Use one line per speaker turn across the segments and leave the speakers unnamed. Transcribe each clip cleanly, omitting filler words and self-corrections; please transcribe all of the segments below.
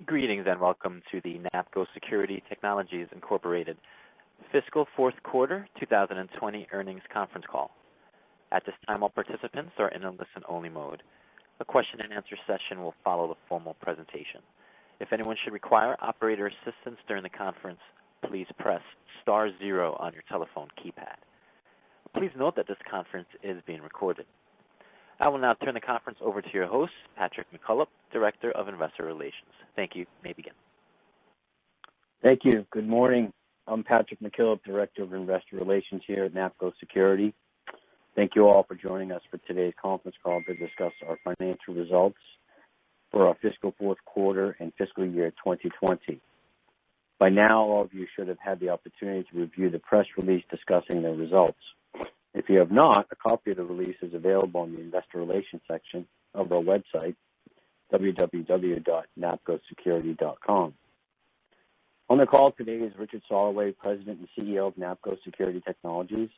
Greetings and welcome to the Napco Security Technologies Incorporated Fiscal Fourth Quarter 2020 Earnings Conference Call. At this time, all participants are in a listen-only mode. A question-and-answer session will follow the formal presentation. If anyone should require operator assistance during the conference, please press star zero on your telephone keypad. Please note that this conference is being recorded. I will now turn the conference over to your host, Patrick McCullough, Director of Investor Relations. Thank you. You may begin.
Thank you. Good morning. I'm Patrick McCullough, Director of Investor Relations here at Napco Security. Thank you all for joining us for today's conference call to discuss our financial results for our fiscal fourth quarter and fiscal year 2020. By now, all of you should have had the opportunity to review the press release discussing the results. If you have not, a copy of the release is available on the Investor Relations section of our website, www.napcosecurity.com. On the call today is Richard Soloway, President and CEO of Napco Security Technologies,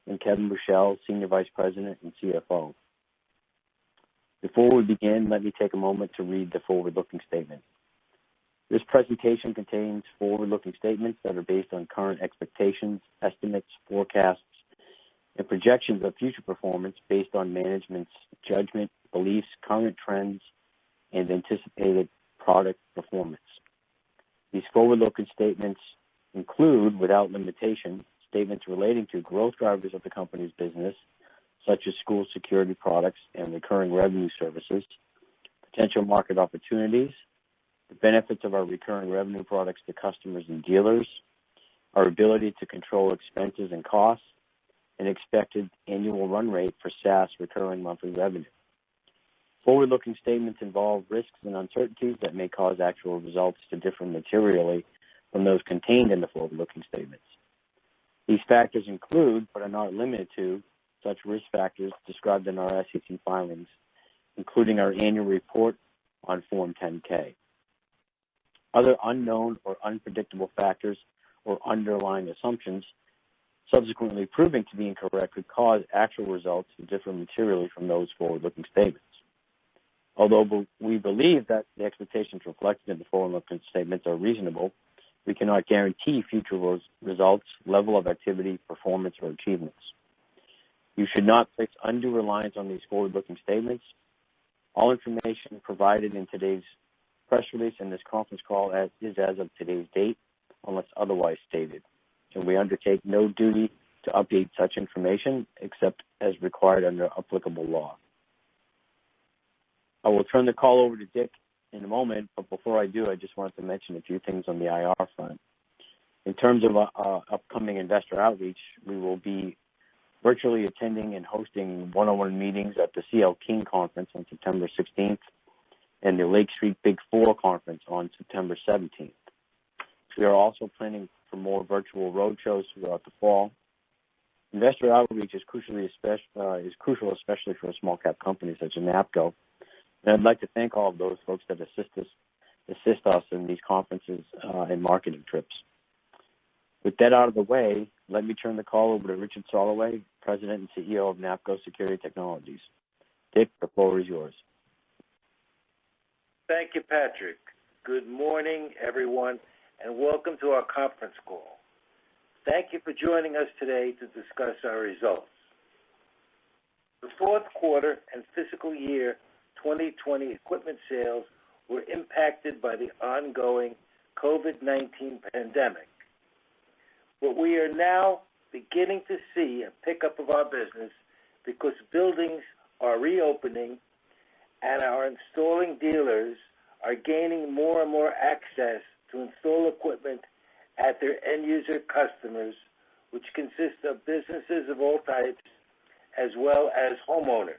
and Kevin Bushell, Senior Vice President and CFO. Before we begin, let me take a moment to read the forward-looking statement. This presentation contains forward-looking statements that are based on current expectations, estimates, forecasts, and projections of future performance based on management's judgment, beliefs, current trends, and anticipated product performance. These forward-looking statements include, without limitation, statements relating to growth drivers of the company's business, such as school security products and recurring revenue services, potential market opportunities, the benefits of our recurring revenue products to customers and dealers, our ability to control expenses and costs, and expected annual run rate for SaaS recurring monthly revenue. Forward-looking statements involve risks and uncertainties that may cause actual results to differ materially from those contained in the forward-looking statements. These factors include, but are not limited to, such risk factors described in our SEC filings, including our annual report on Form 10-K. Other unknown or unpredictable factors or underlying assumptions subsequently proving to be incorrect could cause actual results to differ materially from those forward-looking statements. Although we believe that the expectations reflected in the forward-looking statements are reasonable, we cannot guarantee future results, level of activity, performance, or achievements. You should not place undue reliance on these forward-looking statements. All information provided in today's press release and this conference call is as of today's date, unless otherwise stated, and we undertake no duty to update such information except as required under applicable law. I will turn the call over to Dick in a moment, but before I do, I just wanted to mention a few things on the IR front. In terms of upcoming investor outreach, we will be virtually attending and hosting one-on-one meetings at the CL King Conference on September 16th and the Lake Street Big Four Conference on September 17th. We are also planning for more virtual roadshows throughout the fall. Investor outreach is crucial, especially for a small-cap company such as Napco. And I'd like to thank all of those folks that assist us in these conferences and marketing trips. With that out of the way, let me turn the call over to Richard Soloway, President and CEO of Napco Security Technologies. Dick, the floor is yours.
Thank you, Patrick. Good morning, everyone, and welcome to our conference call. Thank you for joining us today to discuss our results. The fourth quarter and fiscal year 2020 equipment sales were impacted by the ongoing COVID-19 pandemic. But we are now beginning to see a pickup of our business because buildings are reopening and our installing dealers are gaining more and more access to install equipment at their end-user customers, which consist of businesses of all types as well as homeowners.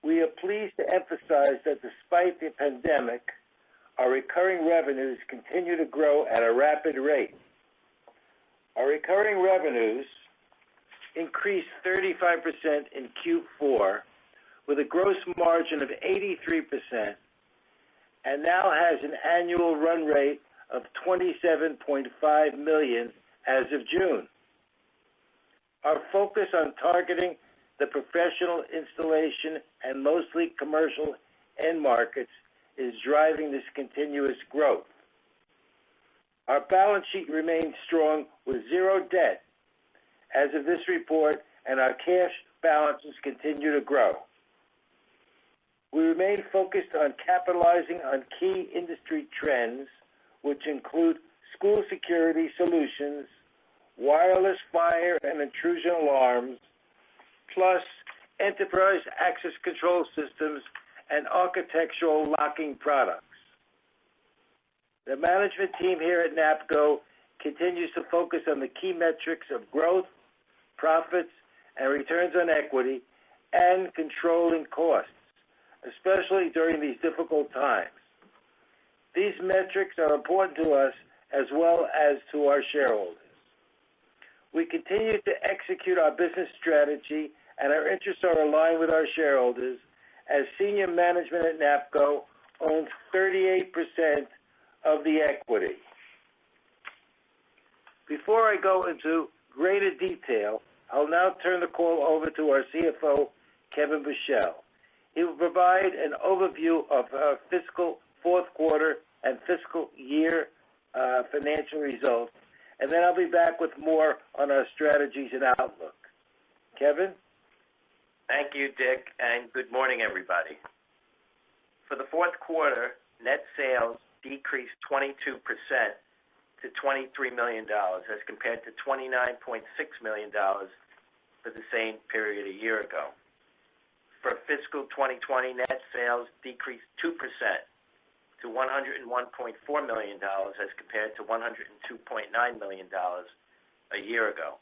We are pleased to emphasize that despite the pandemic, our recurring revenues continue to grow at a rapid rate. Our recurring revenues increased 35% in Q4 with a gross margin of 83% and now has an annual run rate of $27.5 million as of June. Our focus on targeting the professional installation and mostly commercial end markets is driving this continuous growth. Our balance sheet remains strong with zero debt as of this report, and our cash balances continue to grow. We remain focused on capitalizing on key industry trends, which include school security solutions, wireless fire and intrusion alarms, plus enterprise access control systems and architectural locking products. The management team here at Napco continues to focus on the key metrics of growth, profits, and returns on equity, and controlling costs, especially during these difficult times. These metrics are important to us as well as to our shareholders. We continue to execute our business strategy, and our interests are aligned with our shareholders, as senior management at Napco owns 38% of the equity. Before I go into greater detail, I'll now turn the call over to our CFO, Kevin Bushell. He will provide an overview of our fiscal fourth quarter and fiscal year financial results, and then I'll be back with more on our strategies and outlook. Kevin?
Thank you, Dick, and good morning, everybody. For the fourth quarter, net sales decreased 22% to $23 million as compared to $29.6 million for the same period a year ago. For fiscal 2020, net sales decreased 2% to $101.4 million as compared to $102.9 million a year ago.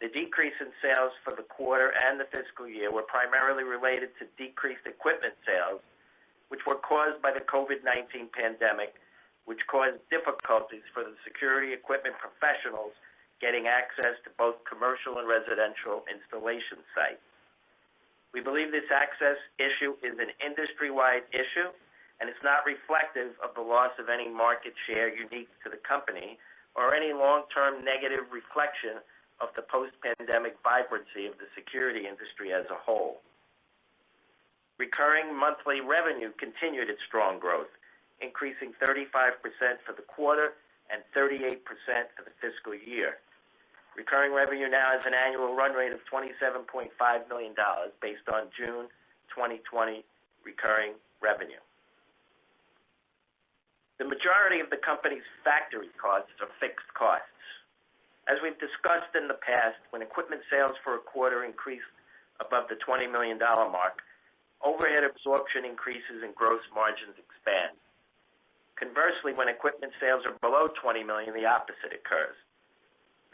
The decrease in sales for the quarter and the fiscal year were primarily related to decreased equipment sales, which were caused by the COVID-19 pandemic, which caused difficulties for the security equipment professionals getting access to both commercial and residential installation sites. We believe this access issue is an industry-wide issue, and it's not reflective of the loss of any market share unique to the company or any long-term negative reflection of the post-pandemic vibrancy of the security industry as a whole. Recurring monthly revenue continued its strong growth, increasing 35% for the quarter and 38% for the fiscal year. Recurring revenue now has an annual run rate of $27.5 million based on June 2020 recurring revenue. The majority of the company's factory costs are fixed costs. As we've discussed in the past, when equipment sales for a quarter increase above the $20 million mark, overhead absorption increases and gross margins expand. Conversely, when equipment sales are below $20 million, the opposite occurs.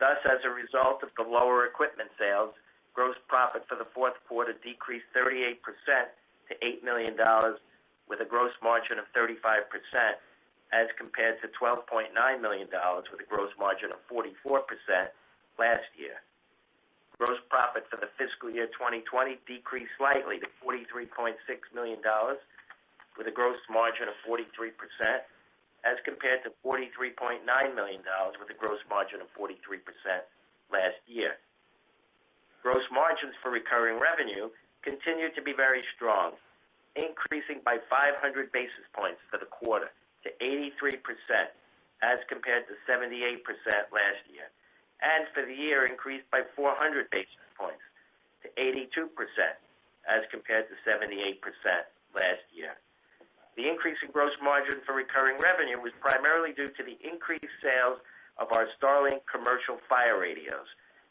Thus, as a result of the lower equipment sales, gross profit for the fourth quarter decreased 38% to $8 million with a gross margin of 35%, as compared to $12.9 million with a gross margin of 44% last year. Gross profit for the fiscal year 2020 decreased slightly to $43.6 million with a gross margin of 43%, as compared to $43.9 million with a gross margin of 43% last year. Gross margins for recurring revenue continued to be very strong, increasing by 500 basis points for the quarter to 83%, as compared to 78% last year, and for the year increased by 400 basis points to 82%, as compared to 78% last year. The increase in gross margin for recurring revenue was primarily due to the increased sales of our Starlink commercial fire radios,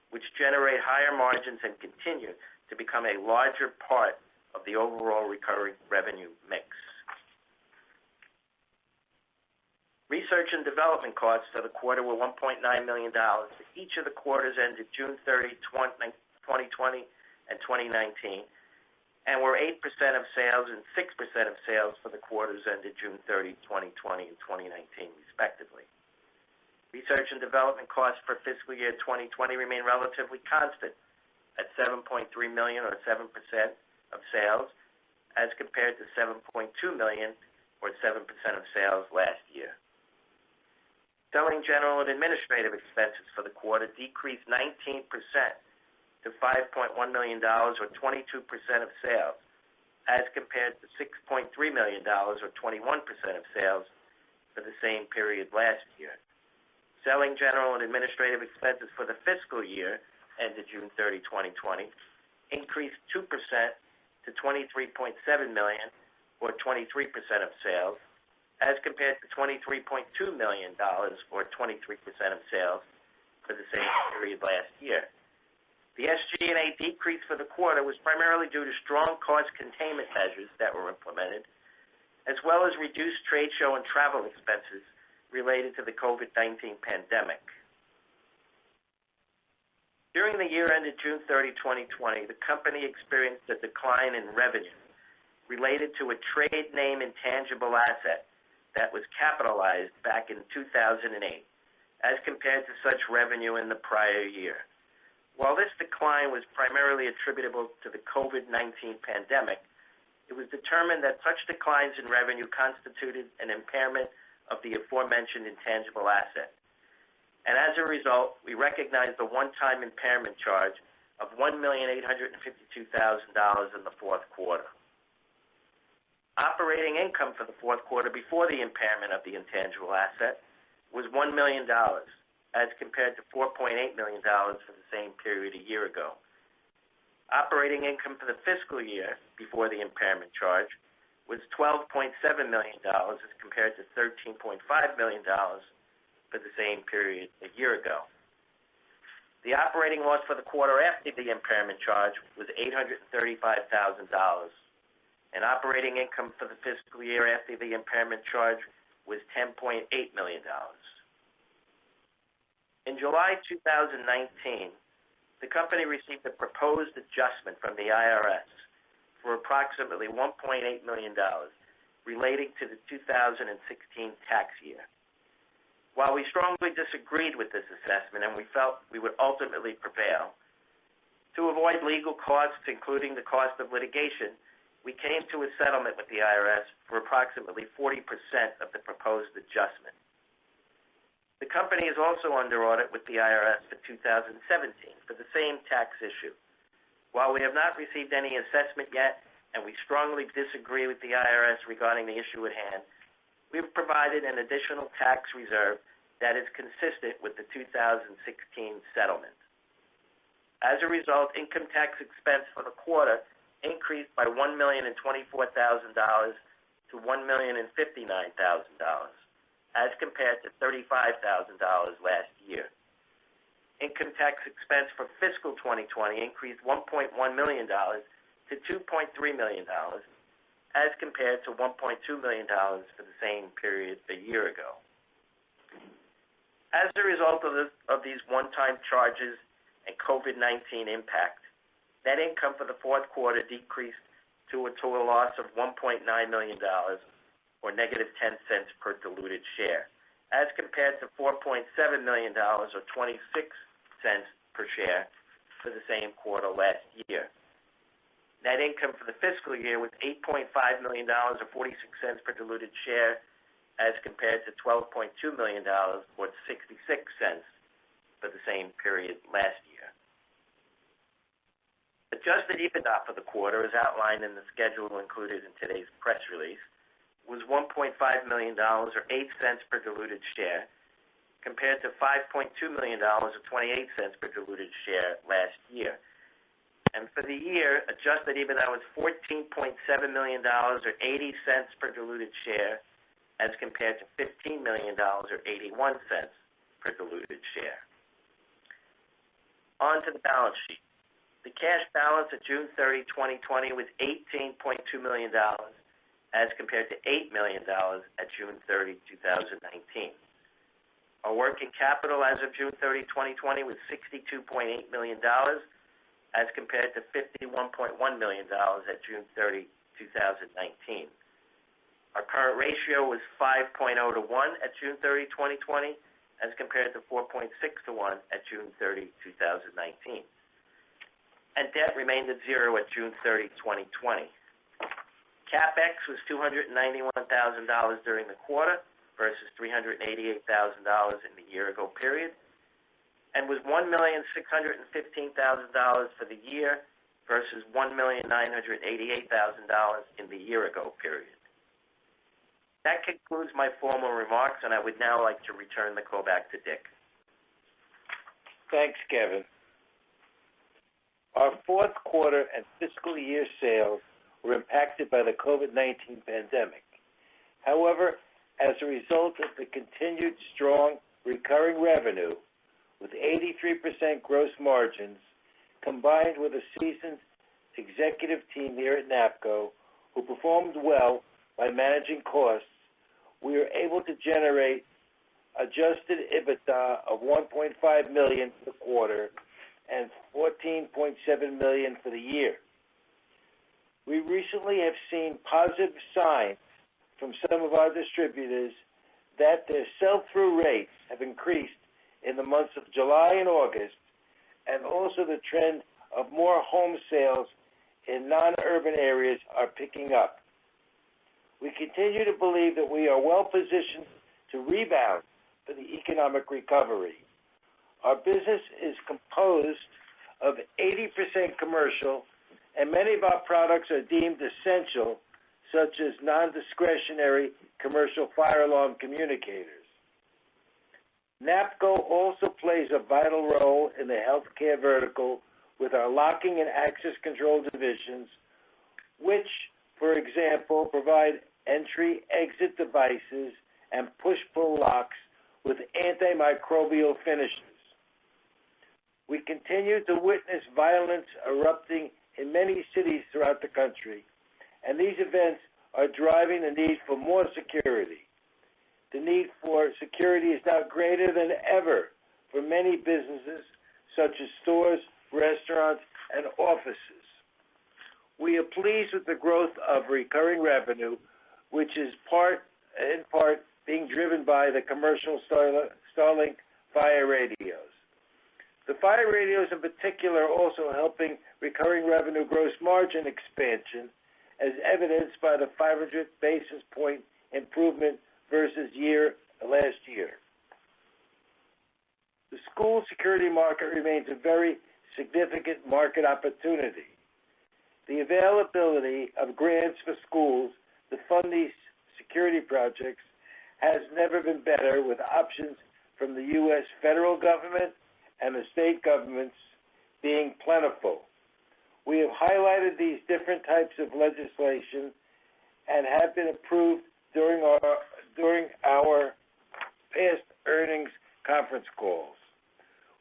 which generate higher margins and continue to become a larger part of the overall recurring revenue mix. Research and development costs for the quarter were $1.9 million for each of the quarters ended June 30, 2020 and 2019, and were 8% of sales and 6% of sales for the quarters ended June 30, 2020 and 2019, respectively. Research and development costs for fiscal year 2020 remain relatively constant at $7.3 million or 7% of sales, as compared to $7.2 million or 7% of sales last year. Selling, general, and administrative expenses for the quarter decreased 19% to $5.1 million or 22% of sales, as compared to $6.3 million, or 21% of sales, for the same period last year. Selling, general, and administrative expenses for the fiscal year ended June 30, 2020, increased 2% to $23.7 million, or 23% of sales, as compared to $23.2 million, or 23% of sales, for the same period last year. The SG&A decrease for the quarter was primarily due to strong cost containment measures that were implemented, as well as reduced trade show and travel expenses related to the COVID-19 pandemic. During the year ended June 30, 2020, the company experienced a decline in revenue related to a trade name intangible asset that was capitalized back in 2008, as compared to such revenue in the prior year. While this decline was primarily attributable to the COVID-19 pandemic, it was determined that such declines in revenue constituted an impairment of the aforementioned intangible asset. And as a result, we recognized a one-time impairment charge of $1,852,000 in the fourth quarter. Operating income for the fourth quarter before the impairment of the intangible asset was $1 million, as compared to $4.8 million for the same period a year ago. Operating income for the fiscal year before the impairment charge was $12.7 million, as compared to $13.5 million for the same period a year ago. The operating loss for the quarter after the impairment charge was $835,000, and operating income for the fiscal year after the impairment charge was $10.8 million. In July 2019, the company received a proposed adjustment from the IRS for approximately $1.8 million relating to the 2016 tax year. While we strongly disagreed with this assessment and we felt we would ultimately prevail, to avoid legal costs, including the cost of litigation, we came to a settlement with the IRS for approximately 40% of the proposed adjustment. The company is also under audit with the IRS for 2017 for the same tax issue. While we have not received any assessment yet, and we strongly disagree with the IRS regarding the issue at hand, we have provided an additional tax reserve that is consistent with the 2016 settlement. As a result, income tax expense for the quarter increased by $1,024,000 to $1,059,000. As compared to $35,000 last year. Income tax expense for fiscal 2020 increased $1.1 million to $2.3 million, as compared to $1.2 million for the same period a year ago. As a result of these one-time charges and COVID-19 impact, net income for the fourth quarter decreased to a loss of $1.9 million, or negative 10 cents per diluted share, as compared to $4.7 million, or 26 cents per share, for the same quarter last year. Net income for the fiscal year was $8.5 million, or 46 cents per diluted share, as compared to $12.2 million, or 66 cents, for the same period last year. Adjusted EBITDA for the quarter, as outlined in the schedule included in today's press release, was $1.5 million, or 8 cents per diluted share, compared to $5.2 million, or 28 cents per diluted share last year. And for the year, adjusted EBITDA was $14.7 million, or 80 cents per diluted share, as compared to $15 million, or 81 cents per diluted share. On to the balance sheet. The cash balance at June 30, 2020 was $18.2 million, as compared to $8 million at June 30, 2019. Our working capital as of June 30, 2020 was $62.8 million, as compared to $51.1 million at June 30, 2019. Our current ratio was 5.0 to 1 at June 30, 2020, as compared to 4.6 to 1 at June 30, 2019. And debt remained at zero at June 30, 2020. CapEx was $291,000 during the quarter versus $388,000 in the year-ago period, and was $1,615,000 for the year versus $1,988,000 in the year-ago period. That concludes my formal remarks, and I would now like to return the call back to Dick.
Thanks, Kevin. Our fourth quarter and fiscal year sales were impacted by the COVID-19 pandemic. However, as a result of the continued strong recurring revenue with 83% gross margins, combined with a seasoned executive team here at Napco who performed well by managing costs, we were able to generate adjusted EBITDA of $1.5 million for the quarter and $14.7 million for the year. We recently have seen positive signs from some of our distributors that their sell-through rates have increased in the months of July and August, and also the trend of more home sales in non-urban areas are picking up. We continue to believe that we are well positioned to rebound for the economic recovery. Our business is composed of 80% commercial, and many of our products are deemed essential, such as non-discretionary commercial fire alarm communicators. Napco also plays a vital role in the healthcare vertical with our locking and access control divisions, which, for example, provide entry-exit devices and push-pull locks with antimicrobial finishes. We continue to witness violence erupting in many cities throughout the country, and these events are driving the need for more security. The need for security is now greater than ever for many businesses, such as stores, restaurants, and offices. We are pleased with the growth of recurring revenue, which is in part being driven by the commercial Starlink fire radios. The fire radios in particular are also helping recurring revenue gross margin expansion, as evidenced by the 500 basis point improvement versus last year. The school security market remains a very significant market opportunity. The availability of grants for schools to fund these security projects has never been better, with options from the U.S. federal government and the state governments being plentiful. We have highlighted these different types of legislation and have been approved during our past earnings conference calls.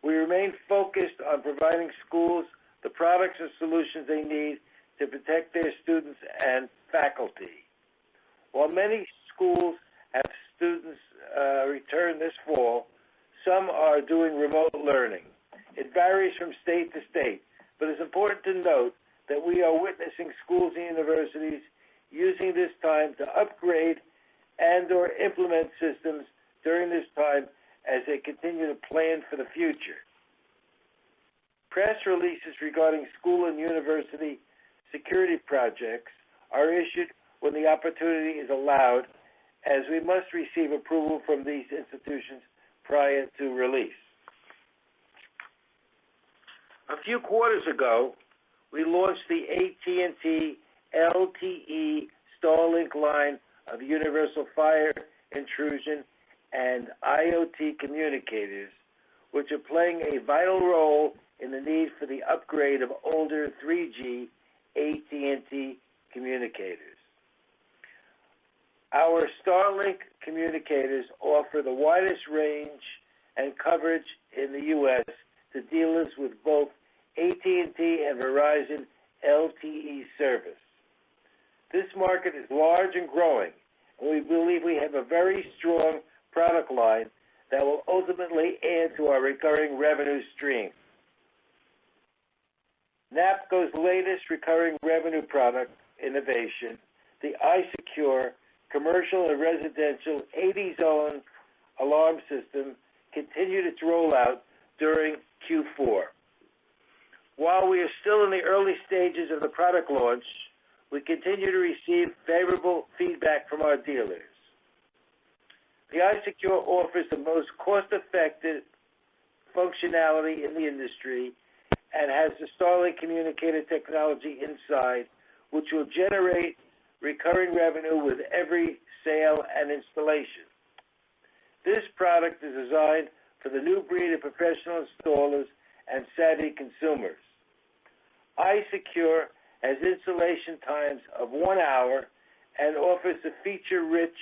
We remain focused on providing schools the products and solutions they need to protect their students and faculty. While many schools have students return this fall, some are doing remote learning. It varies from state to state, but it's important to note that we are witnessing schools and universities using this time to upgrade and or implement systems during this time as they continue to plan for the future. Press releases regarding school and university security projects are issued when the opportunity is allowed, as we must receive approval from these institutions prior to release. A few quarters ago, we launched the AT&T LTE Starlink line of universal fire intrusion and IoT communicators, which are playing a vital role in the need for the upgrade of older 3G AT&T communicators. Our Starlink communicators offer the widest range and coverage in the U.S. to dealers with both AT&T and Verizon LTE service. This market is large and growing, and we believe we have a very strong product line that will ultimately add to our recurring revenue stream. Napco's latest recurring revenue product innovation, the iSecure commercial and residential 80-zone alarm system, continued its rollout during Q4. While we are still in the early stages of the product launch, we continue to receive favorable feedback from our dealers. The iSecure offers the most cost-effective functionality in the industry and has the Starlink communicator technology inside, which will generate recurring revenue with every sale and installation. This product is designed for the new breed of professional installers and savvy consumers. iSecure has installation times of 1 hour and offers the feature-rich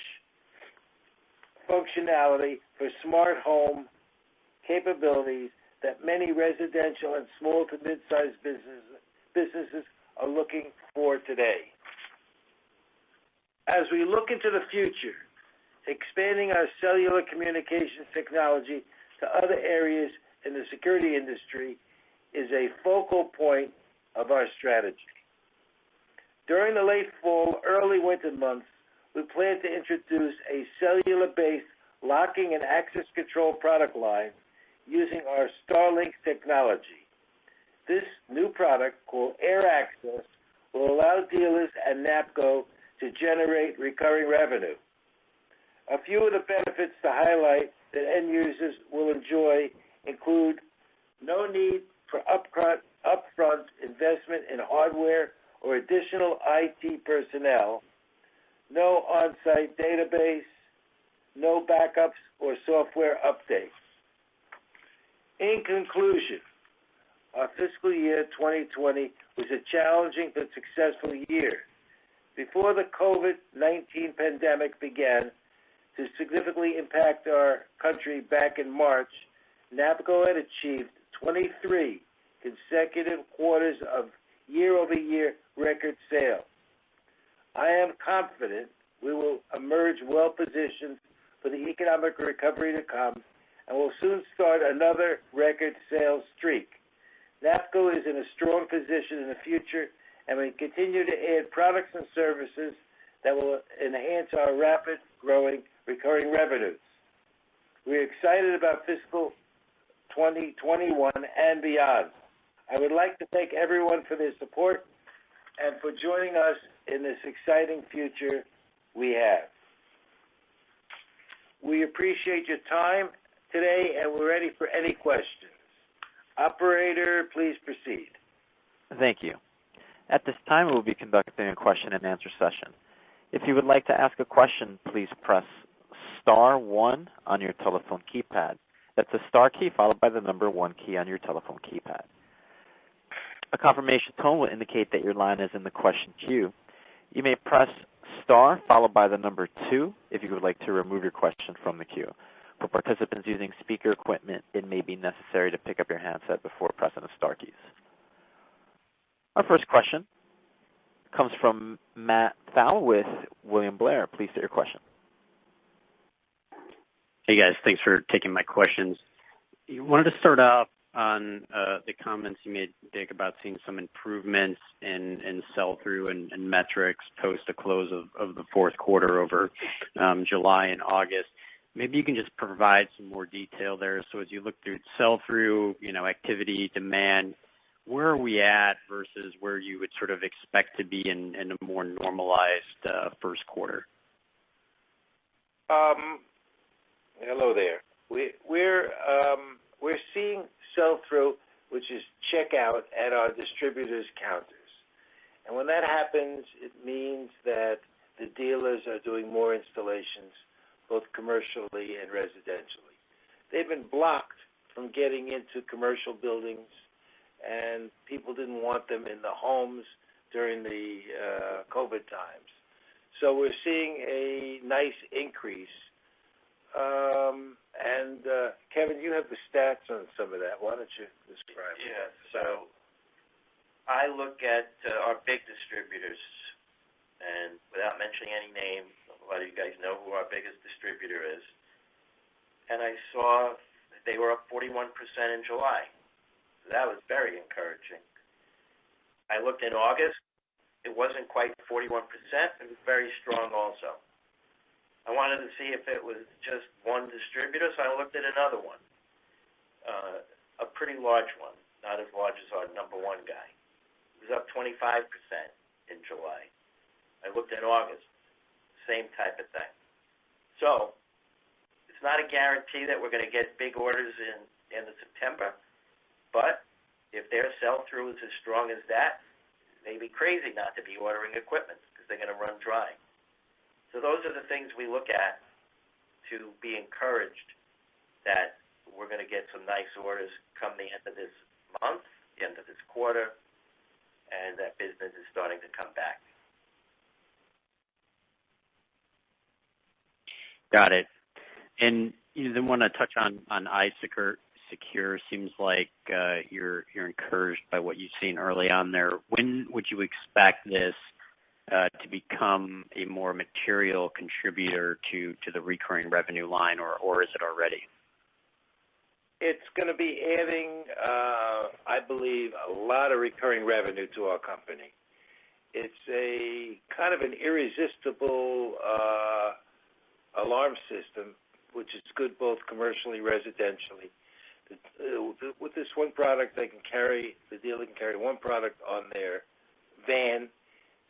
functionality for smart home capabilities that many residential and small to mid-sized businesses are looking for today. As we look into the future, expanding our cellular communications technology to other areas in the security industry is a focal point of our strategy. During the late fall, early winter months, we plan to introduce a cellular-based locking and access control product line using our Starlink technology. This new product, called Air Access, will allow dealers and Napco to generate recurring revenue. A few of the benefits to highlight that end users will enjoy include no need for upfront investment in hardware or additional IT personnel, no on-site database, no backups or software updates. In conclusion, our fiscal year 2020 was a challenging but successful year. Before the COVID-19 pandemic began to significantly impact our country back in March, Napco had achieved 23 consecutive quarters of year-over-year record sales. I am confident we will emerge well-positioned for the economic recovery to come and will soon start another record sales streak. Napco is in a strong position in the future, and we continue to add products and services that will enhance our rapid growing recurring revenues. We're excited about fiscal 2021 and beyond. I would like to thank everyone for their support and for joining us in this exciting future we have. We appreciate your time today, and we're ready for any questions. Operator, please proceed.
Thank you. At this time, we will be conducting a question and answer session. If you would like to ask a question, please press star 1 on your telephone keypad. That's the star key followed by the number 1 key on your telephone keypad. A confirmation tone will indicate that your line is in the question queue. You may press star followed by the number 2 if you would like to remove your question from the queue. For participants using speaker equipment, it may be necessary to pick up your handset before pressing the star keys. Our first question comes from Matt Pfau with William Blair. Please state your question.
Hey guys, thanks for taking my questions. You wanted to start off on the comments you made, Dick, about seeing some improvements in sell-through and metrics post the close of the fourth quarter over July and August. Maybe you can just provide some more detail there. So as you look through sell-through, activity, demand, where are we at versus where you would sort of expect to be in a more normalized first quarter?
Hello there. We're seeing sell-through, which is checkout at our distributors' counters. And when that happens, it means that the dealers are doing more installations, both commercially and residentially. They've been blocked from getting into commercial buildings, and people didn't want them in the homes during the COVID times. So we're seeing a nice increase. And Kevin, you have the stats on some of that. Why don't you describe it?
Yeah, so I look at our big distributors, and without mentioning any names, a lot of you guys know who our biggest distributor is, and I saw that they were up 41% in July. So that was very encouraging. I looked in August. It wasn't quite 41%. It was very strong also. I wanted to see if it was just one distributor, so I looked at another one, a pretty large one, not as large as our number one guy. It was up 25% in July. I looked at August, same type of thing. So it's not a guarantee that we're going to get big orders in the September, but If their sell-through is as strong as that, they'd be crazy not to be ordering equipment because they're going to run dry. So those are the things we look at to be encouraged that we're going to get some nice orders come the end of this month, the end of this quarter, and that business is starting to come back.
Got it. And you then want to touch on iSecure. Seems like you're encouraged by what you've seen early on there. When would you expect this to become a more material contributor to the recurring revenue line, or is it already?
It's going to be adding, I believe, a lot of recurring revenue to our company. It's a kind of an irresistible alarm system, which is good both commercially and residentially. With this one product, the dealer can carry one product on their van,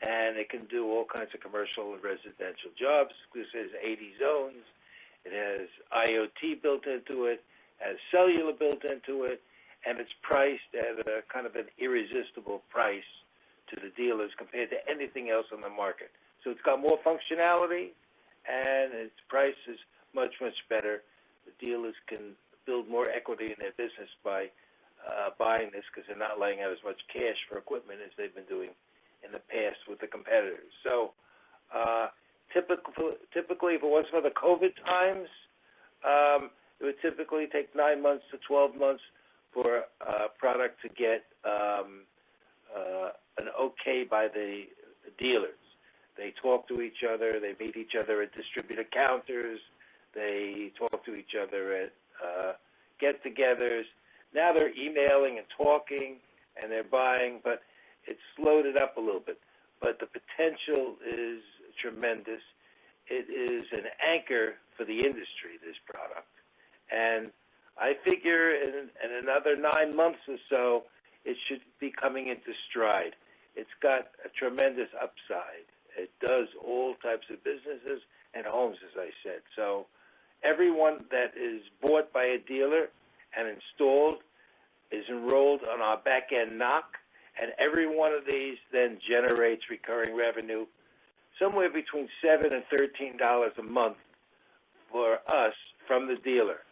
and it can do all kinds of commercial and residential jobs. This has 80 zones. It has IoT built into it, has cellular built into it, and it's priced at a kind of an irresistible price to the dealers compared to anything else on the market. So it's got more functionality, and its price is much, much better. The dealers can build more equity in their business by buying this because they're not laying out as much cash for equipment as they've been doing in the past with the competitors. So typically, if it wasn't for the COVID times, it would typically take 9 months to 12 months for a product to get an okay by the dealers. They talk to each other. They meet each other at distributor counters. They talk to each other at get-togethers. Now they're emailing and talking, and they're buying, but it's slowed it up a little bit. But the potential is tremendous. It is an anchor for the industry, this product. And I figure in another 9 months or so, it should be coming into stride. It's got a tremendous upside. It does all types of businesses and homes, as I said. So everyone that is bought by a dealer and installed is enrolled on our back-end NOC, and every one of these then generates recurring revenue somewhere between $7 and $13 a month for us from the dealer,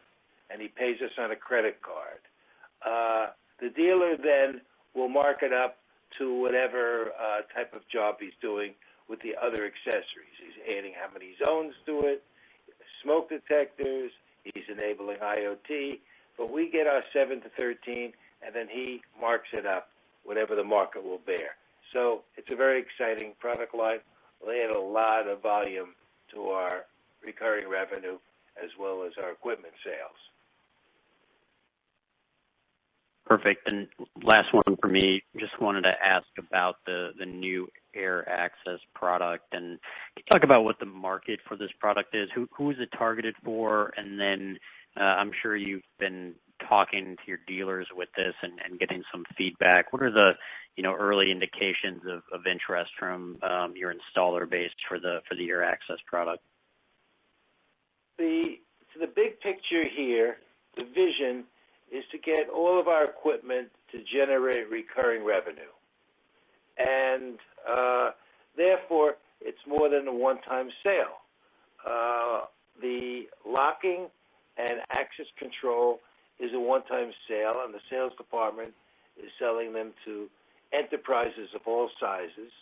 and he pays us on a credit card. The dealer then will mark it up to whatever type of job he's doing with the other accessories. He's adding how many zones to it, smoke detectors, he's enabling IoT, but we get our 7 to 13, and then he marks it up, whatever the market will bear. So it's a very exciting product line. We'll add a lot of volume to our recurring revenue as well as our equipment sales.
Perfect. And last one for me, just wanted to ask about the new air access product. And can you talk about what the market for this product is? Who is it targeted for? And then I'm sure you've been talking to your dealers with this and getting some feedback. What are the early indications of interest from your installer base for the air access product?
The big picture here, the vision is to get all of our equipment to generate recurring revenue. And therefore, it's more than a one-time sale. The locking and access control is a one-time sale, and the sales department is selling them to enterprises of all sizes.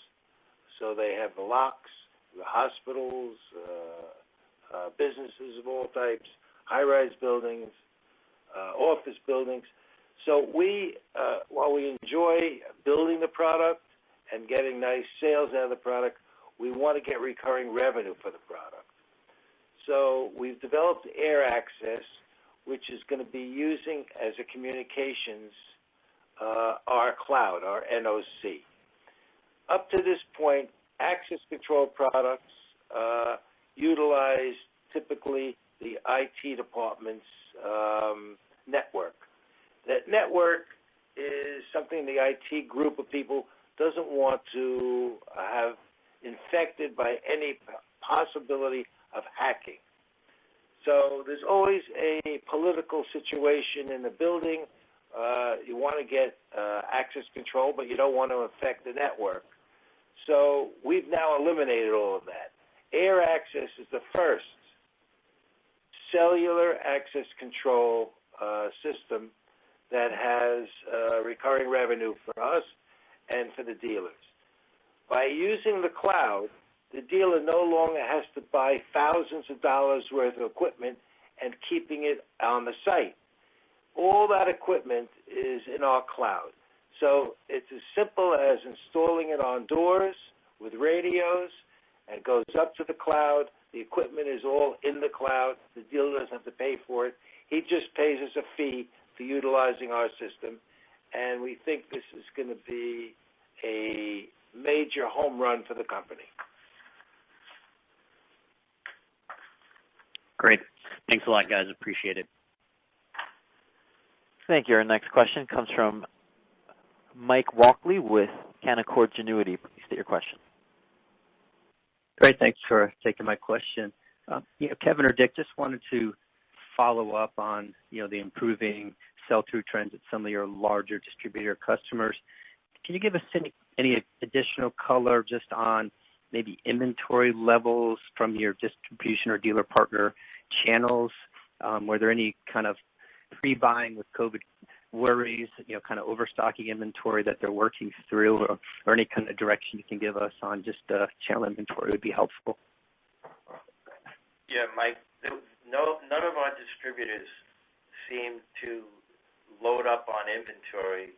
So they have the locks, the hospitals, businesses of all types, high-rise buildings, office buildings. So we, while we enjoy building the product and getting nice sales out of the product, we want to get recurring revenue for the product. So we've developed Air Access, which is going to be using as a communications our cloud, our NOC. Up to this point, access control products utilize typically the IT department's network. That network is something the IT group of people doesn't want to have infected by any possibility of hacking. So there's always a political situation in the building. You want to get access control, but you don't want to affect the network. So we've now eliminated all of that. Air access is the first cellular access control system that has recurring revenue for us and for the dealers. By using the cloud, the dealer no longer has to buy thousands of dollars worth of equipment and keeping it on the site. All that equipment is in our cloud. So it's as simple as installing it on doors with radios and goes up to the cloud. The equipment is all in the cloud. The dealer doesn't have to pay for it. He just pays us a fee for utilizing our system. And we think this is going to be a major home run for the company.
Great. Thanks a lot, guys. Appreciate it.
Thank you. Our next question comes from Mike Walkley with Canaccord Genuity. Please state your question.
Great. Thanks for taking my question. Kevin or Dick, just wanted to follow up on, the improving sell-through trends at some of your larger distributor customers. Can you give us any additional color just on maybe inventory levels from your distribution or dealer partner channels? Were there any kind of pre-buying with COVID worries, kind of overstocking inventory that they're working through, or any kind of direction you can give us on just channel inventory would be helpful.
Yeah, Mike, none of our distributors seem to load up on inventory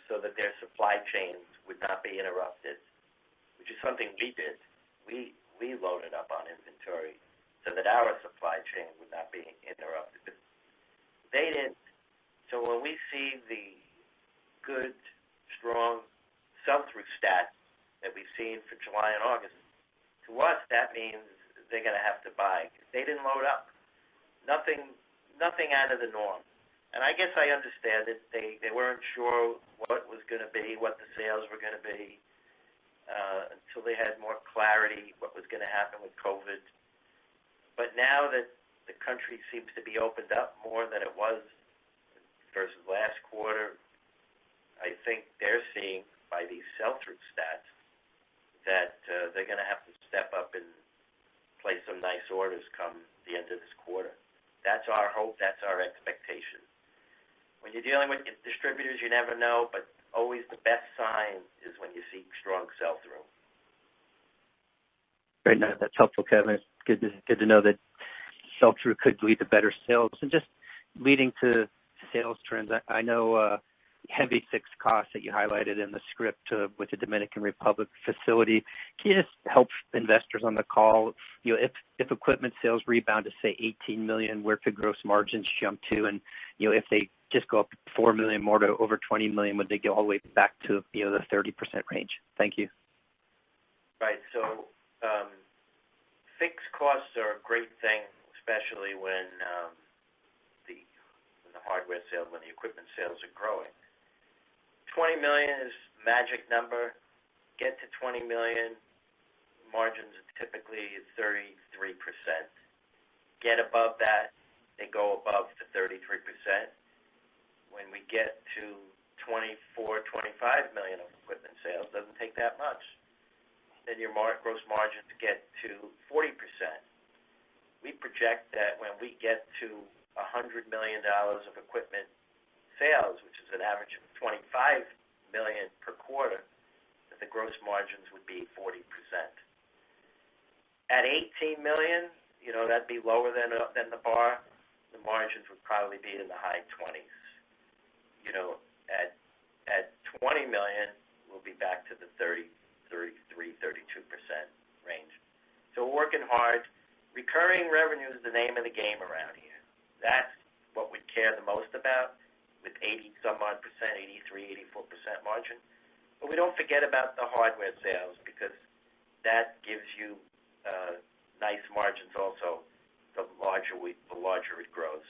so that their supply chains would not be interrupted, which is something we did. We loaded up on inventory so that our supply chain would not be interrupted. But they didn't. So when we see the good, strong sell-through stats that we've seen for July and August, to us that means they're going to have to buy. They didn't load up. Nothing out of the norm. And I guess I understand it. They weren't sure what was going to be, what the sales were going to be, until they had more clarity what was going to happen with COVID. But now that the country seems to be opened up more than it was versus last quarter, I think they're seeing by these sell-through stats that they're going to have to step up and place some nice orders come the end of this quarter. That's our hope. That's our expectation. When you're dealing with distributors, you never know, but always the best sign is when you see strong sell-through.
Great. No, that's helpful, Kevin. It's good to know that sell-through could lead to better sales. And just leading to sales trends, I know heavy fixed costs that you highlighted in the script with the Dominican Republic facility. Can you just help investors on the call? If equipment sales rebound to say 18 million, where could gross margins jump to? And if they just go up 4 million more to over 20 million, would they go all the way back to the 30% range? Thank you.
Right. So fixed costs are a great thing, especially when the hardware sales, when the equipment sales are growing. 20 million is magic number. Get to 20 million, margins are typically 33%. Get above that, they go above to 33%. When we get to 24, 25 million of equipment sales, doesn't take that much. Then your gross margins get to 40%. We project that when we get to $100 million of equipment sales, which is an average of 25 million per quarter, that the gross margins would be 40%. At 18 million, that'd be lower than the bar. The margins would probably be in the high 20s. At 20 million, we'll be back to the 30, 33, 32% range. So we're working hard. Recurring revenue is the name of the game around here. That's what we care the most about, with 80-some-odd percent, 83, 84% margin. But we don't forget about the hardware sales, because that gives you nice margins also the larger it grows.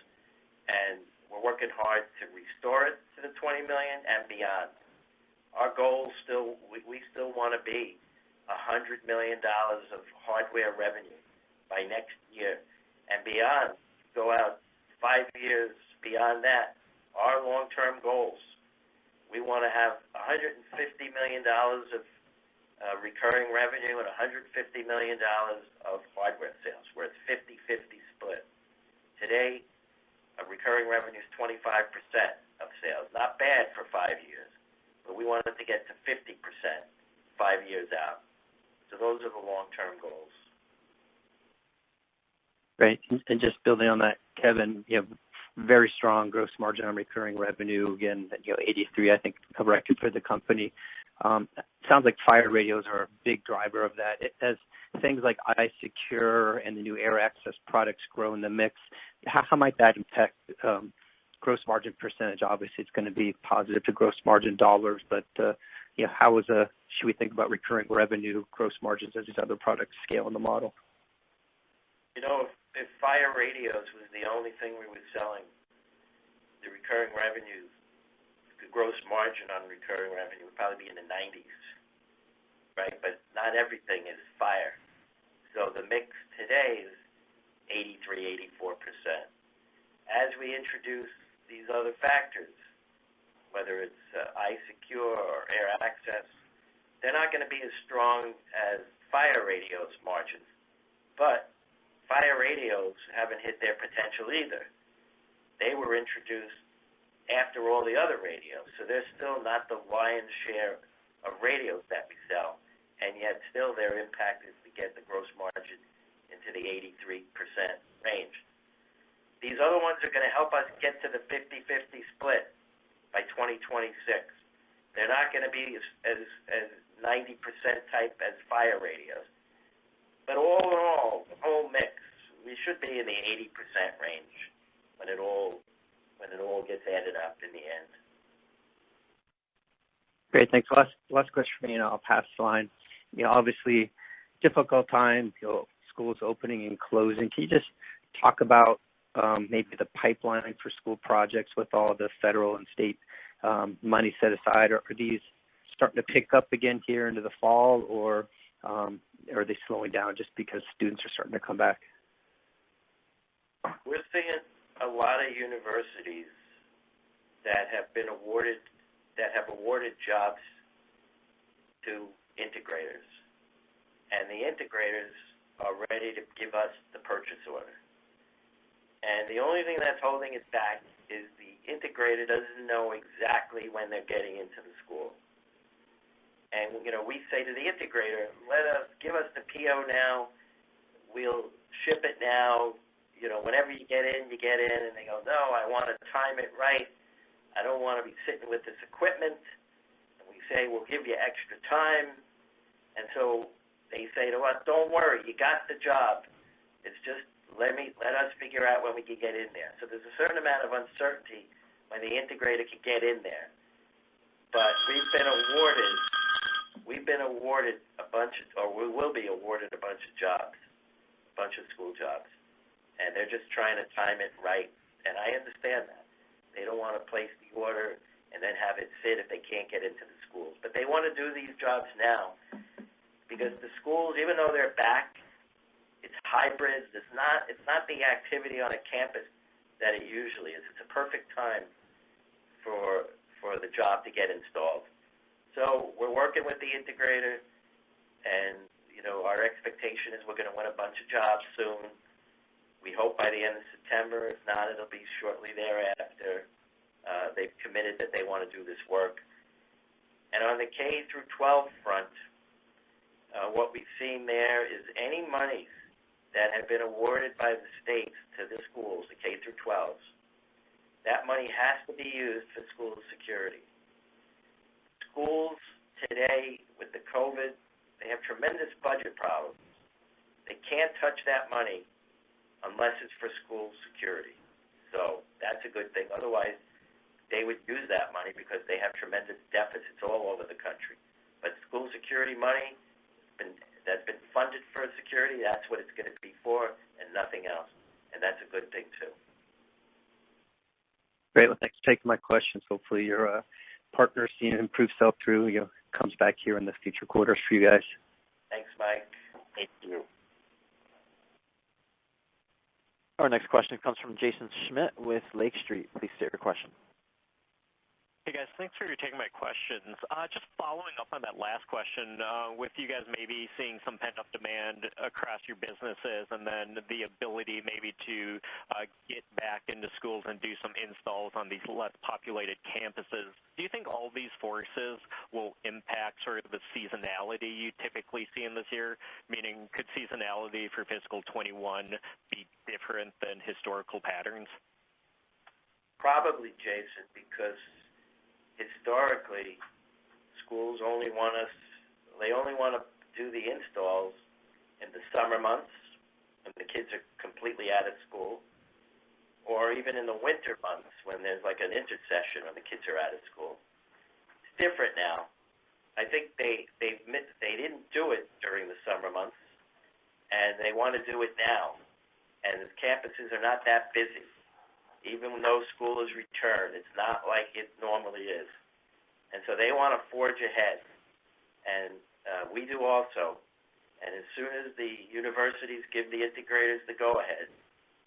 And we're working hard to restore it to the 20 million and beyond. Our goal we still want to be $100 million of hardware revenue by next year and beyond. Go out 5 years beyond that. Our long-term goals we want to have $150 million of recurring revenue and $150 million of hardware sales, where it's 50-50 split. Today, recurring revenue is 25% of sales. Not bad for 5 years, but we want it to get to 50% 5 years out. So those are the long-term goals.
Great. And just building on that, Kevin, you have very strong gross margin on recurring revenue. Again, 83, I think, a record for the company. Sounds like fire radios are a big driver of that. As things like iSecure and the new air access products grow in the mix, how might that impact gross margin percentage? Obviously, it's going to be positive to gross margin dollars, but how should we think about recurring revenue, gross margins as these other products scale in the model?
If fire radios was the only thing we were selling, the recurring revenue, the gross margin on recurring revenue would probably be in the 90s, right? But not everything is fire. So the mix today is 83, 84%. As we introduce these other factors, whether it's iSecure or air access, they're not going to be as strong as fire radios margins. But fire radios haven't hit their potential either. They were introduced after all the other radios, so they're still not the lion's share of radios that we sell, and yet still their impact is to get the gross margin into the 83% range. These other ones are going to help us get to the 50-50 split by 2026. They're not going to be as 90% type as fire radios. But all in all, the whole mix, we should be in the 80% range when it all gets added up in the end.
Great, thanks. Last question for me, and I'll pass the line. Obviously, difficult time. Schools opening and closing. Can you just talk about maybe the pipeline for school projects with all the federal and state money set aside? Are these starting to pick up again here into the fall, or are they slowing down just because students are starting to come back?
We're seeing a lot of universities that have awarded jobs to integrators, and the integrators are ready to give us the purchase order. And the only thing that's holding it back is the integrator doesn't know exactly when they're getting into the school. And, we say to the integrator, give us the PO now, we'll ship it now, whenever you get in, and they go, no, I want to time it right. I don't want to be sitting with this equipment. And we say, we'll give you extra time. And so they say to us, don't worry, you got the job. It's just let us figure out when we can get in there. So there's a certain amount of uncertainty when the integrator can get in there. But we've been awarded we will be awarded a bunch of jobs, a bunch of school jobs. And they're just trying to time it right. And I understand that. They don't want to place the order and then have it sit if they can't get into the schools. But they want to do these jobs now because the schools, even though they're back, it's hybrid. It's not the activity on a campus that it usually is. It's a perfect time for the job to get installed. So we're working with the integrator, and our expectation is we're going to win a bunch of jobs soon. We hope by the end of September. If not, it'll be shortly thereafter. They've committed that they want to do this work. And on the K through 12 front, what we've seen there is any monies that have been awarded by the states to the schools, the K through 12s, that money has to be used for school security. Schools today, with the COVID, they have tremendous budget problems. They can't touch that money unless it's for school security. So that's a good thing. Otherwise, they would use that money because they have tremendous deficits all over the country. But school security money that's been funded for security, that's what it's going to be for and nothing else. And that's a good thing, too.
Great. Well, thanks for taking my questions. Hopefully your partner seeing improved sell-through comes back here in the future quarters for you guys.
Thanks, Mike.
Thank you.
Our next question comes from Jason Schmidt with Lake Street. Please state your question.
Hey guys, guys. Thanks for taking my questions. Just following up on that last question, with you guys maybe seeing some pent-up demand across your businesses and then the ability maybe to get back into schools and do some installs on these less populated campuses. Do you think all these forces will impact sort of the seasonality you typically see in this year? Meaning, could seasonality for fiscal 21 be different than historical patterns?
Probably, Jason, because historically, schools only want to do the installs in the summer months when the kids are completely out of school, or even in the winter months when there's like an intersession when the kids are out of school. It's different now. I think they didn't do it during the summer months, and they want to do it now. And the campuses are not that busy. Even though school is returned, it's not like it normally is. And so they want to forge ahead. And we do also. And as soon as the universities give the integrators the go-ahead,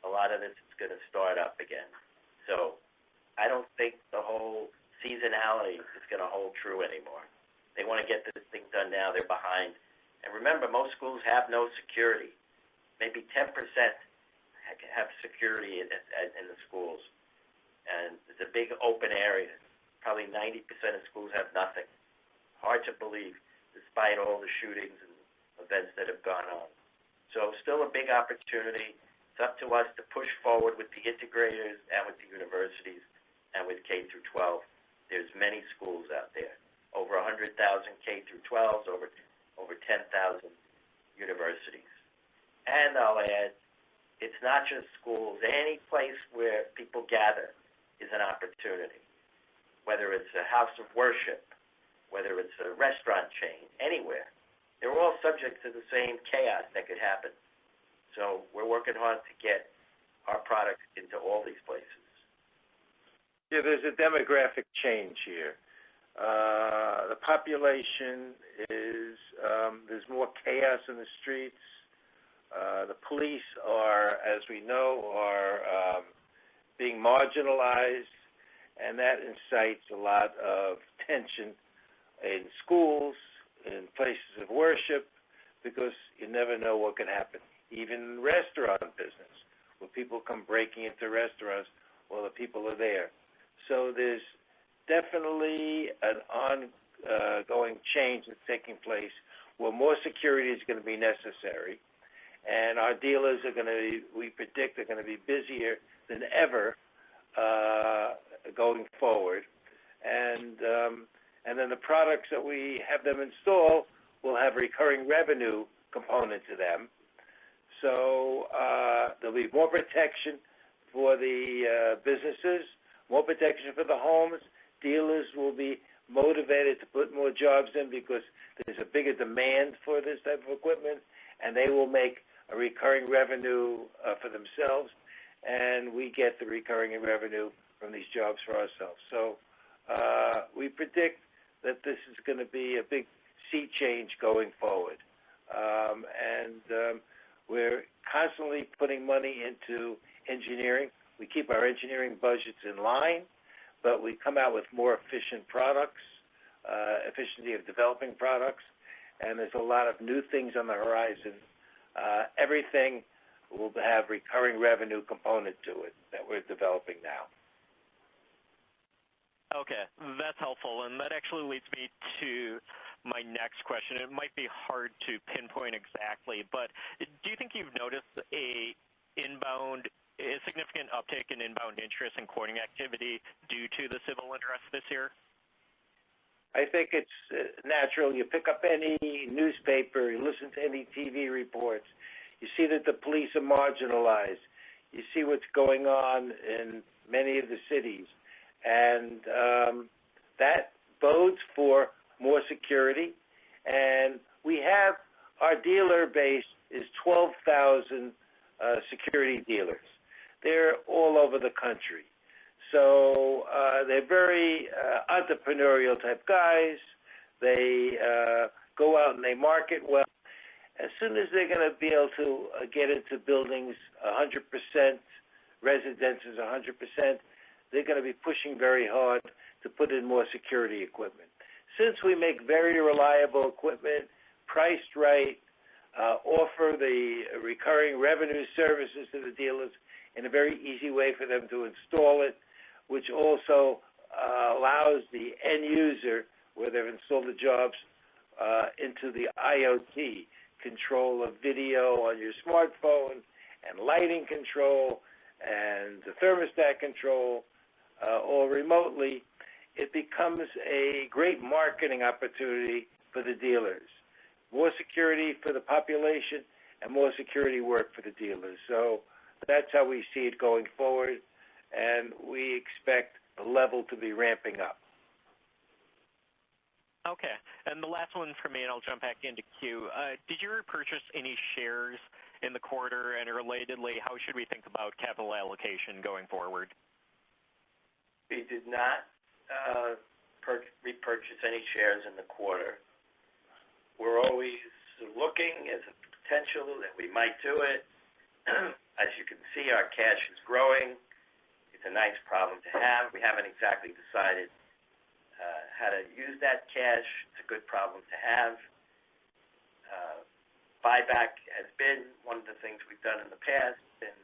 a lot of this is going to start up again. So I don't think the whole seasonality is going to hold true anymore. They want to get this thing done now. They're behind. And remember, most schools have no security. Maybe 10% have security in the schools. And it's a big open area. Probably 90% of schools have nothing. Hard to believe, despite all the shootings and events that have gone on. So still a big opportunity. It's up to us to push forward with the integrators and with the universities and with K through 12. There's many schools out there. Over 100,000 K through 12s, over 10,000 universities. And I'll add, it's not just schools. Any place where people gather is an opportunity. Whether it's a house of worship, whether it's a restaurant chain, anywhere. They're all subject to the same chaos that could happen. So we're working hard to get our products into all these places.
Yeah, there's a demographic change here. The population is, there's more chaos in the streets. The police are, as we know, being marginalized, and that incites a lot of tension in schools, in places of worship, because you never know what could happen. Even restaurant business, where people come breaking into restaurants while the people are there. So there's definitely an ongoing change that's taking place where more security is going to be necessary. And our dealers are going to, we predict, are going to be busier than ever going forward. And then the products that we have them install will have recurring revenue component to them. So there'll be more protection for the businesses, more protection for the homes. Dealers will be motivated to put more jobs in because there's a bigger demand for this type of equipment, and they will make a recurring revenue for themselves, and we get the recurring revenue from these jobs for ourselves. So we predict that this is going to be a big sea change going forward. We're constantly putting money into engineering. We keep our engineering budgets in line, but we come out with more efficient products, efficiency of developing products, and there's a lot of new things on the horizon. Everything will have recurring revenue component to it that we're developing now.
Okay, that's helpful, and that actually leads me to my next question. It might be hard to pinpoint exactly, but do you think you've noticed a significant uptick in inbound interest and quoting activity due to the civil unrest this year?
I think it's natural. You pick up any newspaper, you listen to any TV reports, you see that the police are marginalized. You see what's going on in many of the cities. And that bodes for more security. And we have, our dealer base is 12,000 security dealers. They're all over the country. So they're very entrepreneurial type guys. They go out and they market well. As soon as they're going to be able to get into buildings 100%, residences 100%, they're going to be pushing very hard to put in more security equipment. Since we make very reliable equipment, priced right, offer the recurring revenue services to the dealers in a very easy way for them to install it, which also allows the end user, where they've installed the jobs, into the IoT, control of video on your smartphone and lighting control and the thermostat control, all remotely. It becomes a great marketing opportunity for the dealers. More security for the population and more security work for the dealers. So that's how we see it going forward, and we expect the level to be ramping up.
Okay. And the last one for me, and I'll jump back into queue. Did you repurchase any shares in the quarter? And relatedly, how should we think about capital allocation going forward?
We did not repurchase any shares in the quarter. We're always looking as a potential that we might do it. As you can see, our cash is growing. It's a nice problem to have. We haven't exactly decided how to use that cash. It's a good problem to have. Buyback has been one of the things we've done in the past, and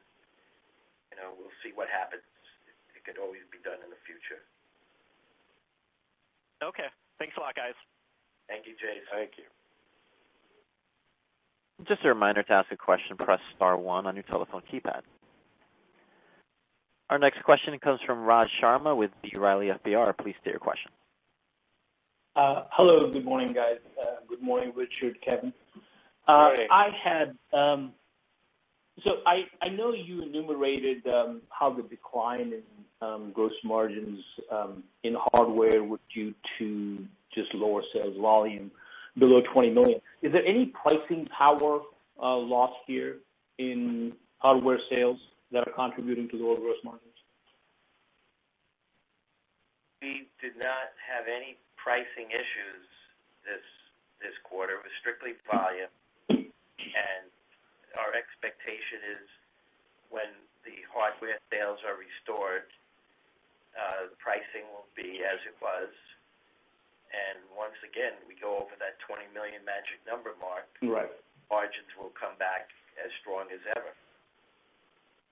we'll see what happens. It could always be done in the future.
Okay. Thanks a lot, guys.
Thank you, Jason.
Thank you.
Just a reminder, to ask a question, press star 1 on your telephone keypad. Our next question comes from Raj Sharma with B. Riley FBR. Please state your question.
Hello, good morning, guys. Good morning, Richard, Kevin.
Morning.
I had, so I know you enumerated how the decline in gross margins in hardware was due to just lower sales volume below $20 million. Is there any pricing power lost here in hardware sales that are contributing to lower gross margins?
We did not have any pricing issues this quarter. It was strictly volume, and our expectation is when the hardware sales are restored, the pricing will be as it was. And once again, we go over that 20 million magic number mark.
Right.
Margins will come back as strong as ever.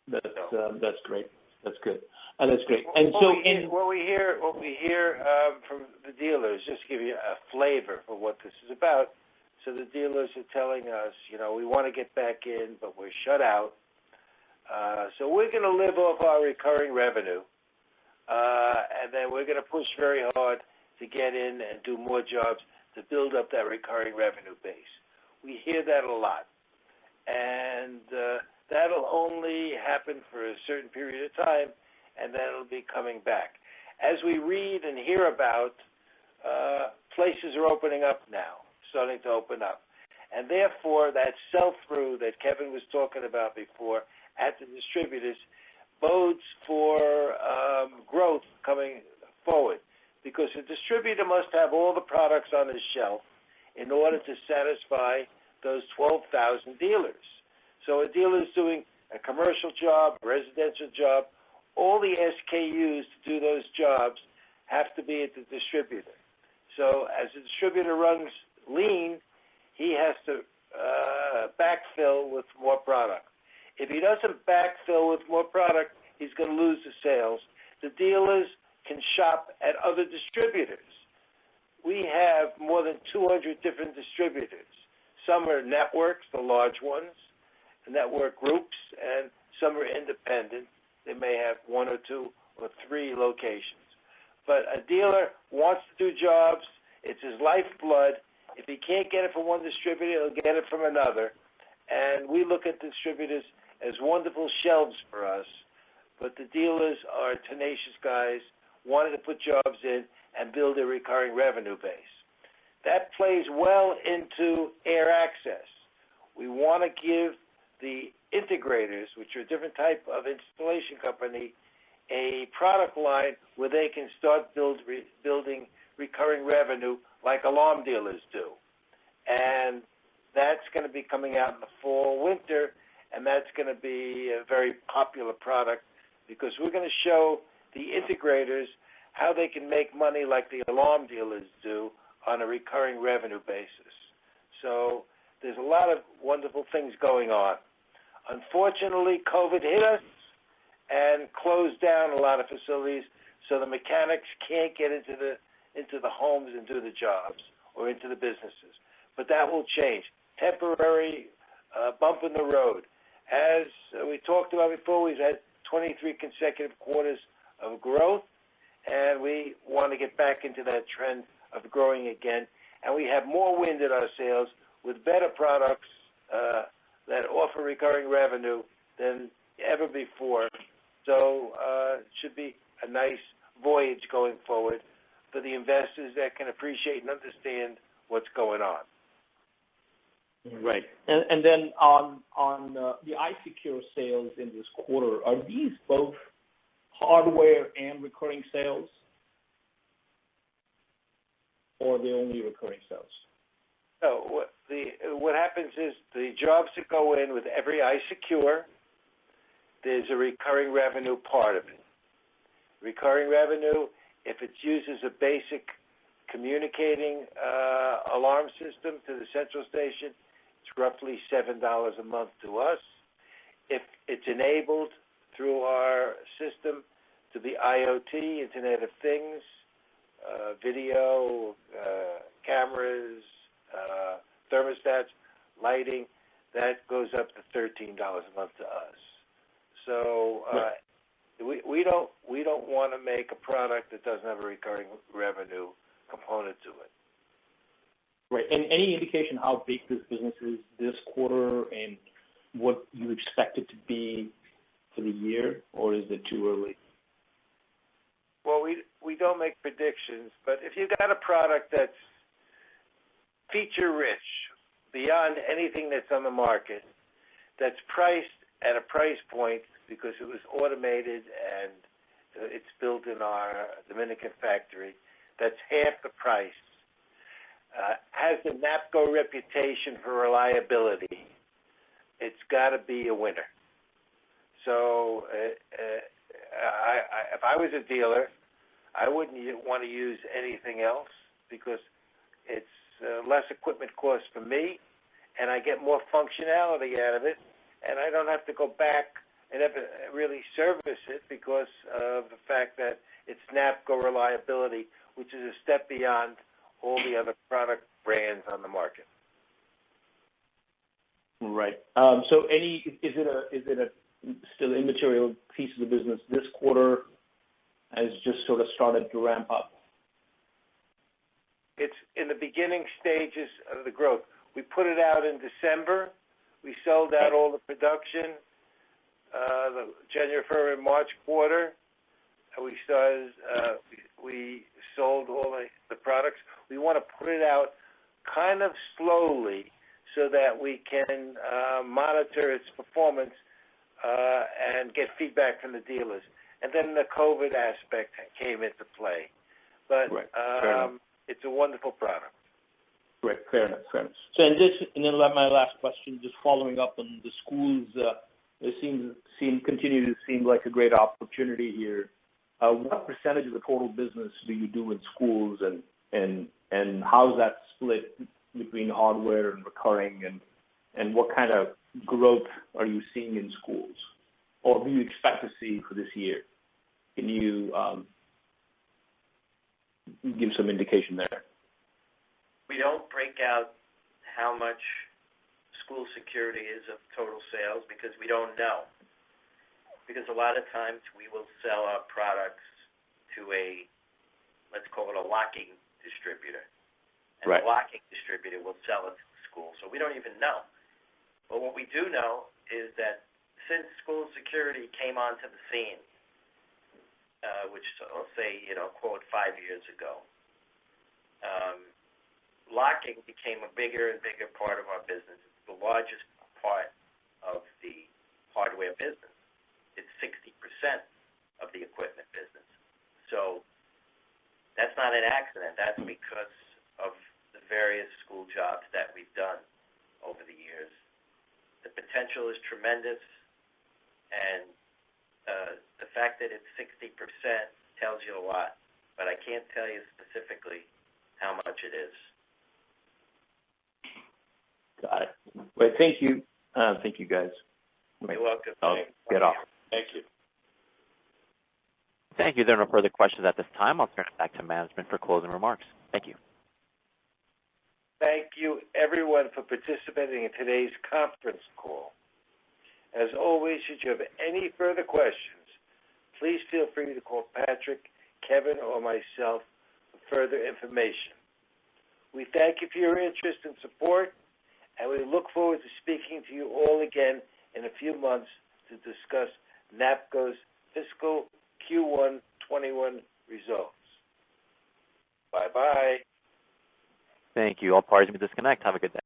That's great. That's good. That's great.
And what we hear from the dealers, just to give you a flavor for what this is about. So the dealers are telling us, we want to get back in, but we're shut out. So we're going to live off our recurring revenue, and then we're going to push very hard to get in and do more jobs to build up that recurring revenue base. We hear that a lot, and that'll only happen for a certain period of time, and then it'll be coming back. As we read and hear about, places are opening up now, starting to open up. And therefore, that sell-through that Kevin was talking about before at the distributors bodes for growth coming forward, because a distributor must have all the products on his shelf in order to satisfy those 12,000 dealers. So a dealer is doing a commercial job, residential job, all the SKUs to do those jobs have to be at the distributor. So as the distributor runs lean, he has to backfill with more product. If he doesn't backfill with more product, he's going to lose the sales. The dealers can shop at other distributors. We have more than 200 different distributors. Some are networks, the large ones, network groups, and some are independent. They may have 1 or 2 or 3 locations. But a dealer wants to do jobs. It's his lifeblood. If he can't get it from one distributor, he'll get it from another. And we look at distributors as wonderful shelves for us. But the dealers are tenacious guys, wanting to put jobs in and build a recurring revenue base. That plays well into air access. We want to give the integrators, which are a different type of installation company, a product line where they can start building recurring revenue like alarm dealers do. And that's going to be coming out in the fall, winter, and that's going to be a very popular product because we're going to show the integrators how they can make money like the alarm dealers do on a recurring revenue basis. So there's a lot of wonderful things going on. Unfortunately, COVID hit us and closed down a lot of facilities, so the mechanics can't get into the homes and do the jobs or into the businesses. But that will change. Temporary bump in the road. As we talked about before, we've had 23 consecutive quarters of growth, and we want to get back into that trend of growing again. And we have more wind in our sails with better products that offer recurring revenue than ever before. So it should be a nice voyage going forward for the investors that can appreciate and understand what's going on.
Right. And then on the iSecure sales in this quarter, are these both hardware and recurring sales, or are they only recurring sales?
No, what happens is the jobs that go in with every iSecure, there's a recurring revenue part of it. Recurring revenue, if it's used as a basic communicating alarm system to the central station, it's roughly $7 a month to us. If it's enabled through our system to be IoT, Internet of Things, video, cameras, thermostats, lighting, that goes up to $13 a month to us. So we don't want to make a product that doesn't have a recurring revenue component to it.
Right. And any indication how big this business is this quarter and what you expect it to be for the year, or is it too early?
Well, we don't make predictions, but if you've got a product that's feature-rich beyond anything that's on the market, that's priced at a price point because it was automated and it's built in our Dominican factory, that's half the price, has the Napco reputation for reliability, it's got to be a winner. So if I was a dealer, I wouldn't want to use anything else because it's less equipment cost for me, and I get more functionality out of it, and I don't have to go back and ever really service it because of the fact that it's Napco reliability, which is a step beyond all the other product brands on the market.
Right. So, is it a still immaterial piece of the business this quarter has just sort of started to ramp up?
It's in the beginning stages of the growth. We put it out in December. We sold out all the production. The January, February, March quarter, we started. We sold all the products. We want to put it out kind of slowly so that we can monitor its performance and get feedback from the dealers. And then the COVID aspect came into play. But
right.
It's a wonderful product.
Right, fair enough. So, and then my last question, just following up on the schools, they continue to seem like a great opportunity here. What percentage of the total business do you do in schools, and how is that split between hardware and recurring, and what kind of growth are you seeing in schools, or do you expect to see for this year? Can you give some indication there?
We don't break out how much school security is of total sales because we don't know. Because a lot of times we will sell our products to let's call it a locking distributor. And
right.
The locking distributor will sell it to the school. So we don't even know. But what we do know is that since school security came onto the scene, which I'll say, quote, 5 years ago, locking became a bigger and bigger part of our business. It's the largest part of the hardware business. It's 60% of the equipment business. So that's not an accident. That's because of the various school jobs that we've done over the years. The potential is tremendous, and the fact that it's 60% tells you a lot. but I can't tell you specifically how much it is.
Got it. Well, thank you. Thank you, guys.
You're welcome.
I'll get off.
Thank you.
Thank you. There are no further questions at this time. I'll turn it back to management for closing remarks. Thank you.
Thank you, everyone, for participating in today's conference call. As always, should you have any further questions, please feel free to call Patrick, Kevin, or myself for further information. We thank you for your interest and support, and we look forward to speaking to you all again in a few months to discuss Napco's fiscal Q1 21 results. Bye-bye.
Thank you. All parties may disconnect. Have a good day.